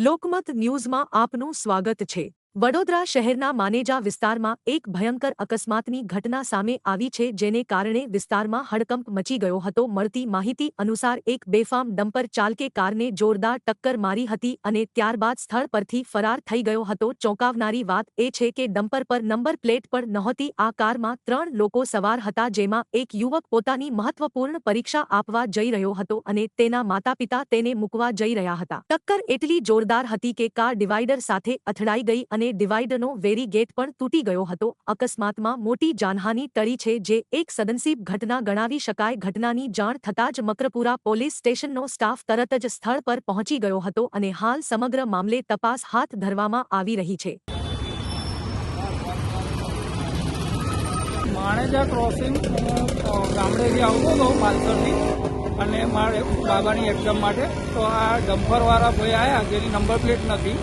લોકમત ન્યૂઝમાં આપનું સ્વાગત છે। વડોદરા શહેરના માનેજા વિસ્તારમાં એક ભયંકર અકસ્માતની ઘટના સામે આવી છે, જેને કારણે વિસ્તારમાં હડકંપ મચી ગયો હતો। મળતી માહિતી અનુસાર એક બેફામ ડમ્પર ચાલકે કારને જોરદાર ટક્કર મારી હતી અને ત્યારબાદ સ્થળ પરથી ફરાર થઈ ગયો હતો। ચોંકાવનારી વાત એ છે કે ડમ્પર પર નંબર પ્લેટ પણ નહોતી। આ કારમાં 3 લોકો સવાર હતા, જેમાં એક યુવક પોતાની મહત્વપૂર્ણ પરીક્ષા આપવા જઈ રહ્યો હતો અને તેના માતાપિતા તેને મૂકવા જઈ રહ્યા હતા। ટક્કર એટલી જોરદાર હતી કે કાર ડિવાઈડર સાથે અથડાઈ ગઈ અને ડિવાઈડરનો બેરીગેટ પણ તૂટી ગયો હતો। અકસ્માતમાં મોટી જાનહાનિ ટળી છે, જે એક સદનસીબ ઘટના ગણાવી શકાય। ઘટનાની જાણ થતાં જ મકરપુરા પોલીસ સ્ટેશનનો સ્ટાફ તરત જ સ્થળ પર પહોંચી ગયો હતો અને હાલ સમગ્ર મામલે તપાસ હાથ ધરવામાં આવી રહી છે। માણેજા ક્રોસિંગ ગામડેથી આવતો હતો માલસરથી અને મારે બાબાની એક્ઝામ માટે, તો આ ડમ્પરવાળા ભાઈ આવ્યા જેની નંબર પ્લેટ નથી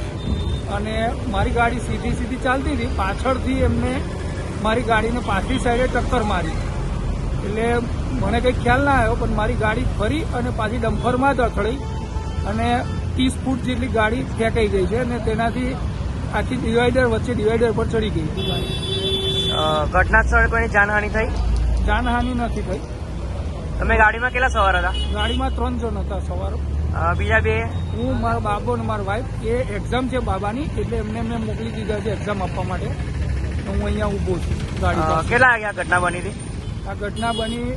અને મારી ગાડી સીધી ચાલતી હતી। પાછળથી એમને મારી ગાડીને પાછલી સાઈડે ટક્કર મારી, એટલે મને કંઈ ખ્યાલ ના આવ્યો, પણ મારી ગાડી ફરી અને પાછી ડમ્પરમાં જ અથડાઈ અને 30 ફૂટ જેટલી ગાડી ફેંકાઈ ગઈ છે અને તેનાથી આખી ડિવાઈડર પર ચડી ગઈ ગાડી। ઘટના સ્થળે કોઈની જાનહાનિ થઈ? જાનહાનિ નથી થઈ। તમે ગાડીમાં કેટલા સવાર હતા? ગાડીમાં 3 જણ હતા સવાર। બીજા બે? હું, મારો બાબો અને મારો વાઈફ। એ એક્ઝામ છે બાબાની, એટલે એમને મેં મોકલી દીધા છે એક્ઝામ આપવા માટે। હું અહીંયા ઊભો છું ગાડી પાસે। કેટલા વાગ્યા ઘટના બની હતી? આ ઘટના બની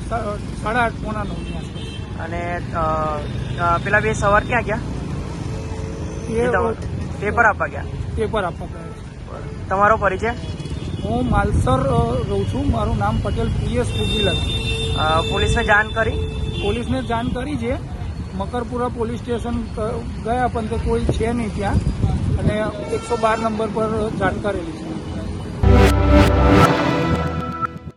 8:30 પોણા 9 ની આસપાસ। અને પેલા બે સવાર ક્યાં ગયા? પેપર આપવા ગયા? પેપર આપવા ગયા છે। તમારો પરિચય? હું માલસર રહું છું। મારું નામ પટેલ PS ફુગીલાલ। પોલીસને જાણ કરી? પોલીસને જાણ કરી છે। મકરપુરા પોલીસ સ્ટેશન ગયા, પણ તે કોઈ છે નહીં ત્યાં, અને 112 નંબર પર જાણ કરેલી છે।